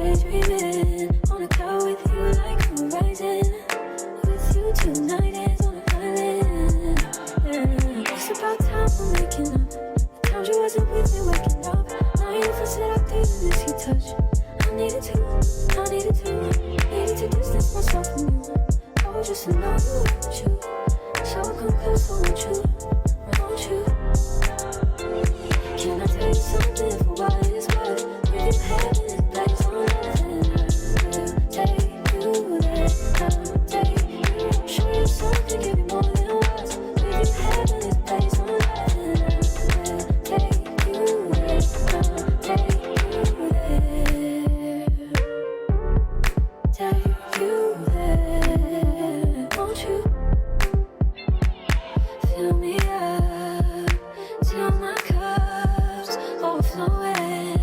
daydreaming on a cloud with you like horizon. With you tonight is on a island. Yeah. It's about time we're making up. The times you wasn't with me waking up. Now you for seductive and miss your touch. I needed to distance myself from you. Oh, just to know you want you. So come close, I want you. Can I tell you something for what it's worth? With you having this place on earth, and I will take you there. I'll take you. Show you something, give you more than words. With you having this place on earth, and I will take you there. I'll take you there. Take you there. Won't you fill me up till my cup's overflowing?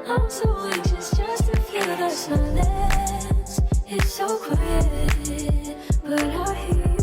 I'm so anxious just to feel the silence. It's so quiet, but I hear you.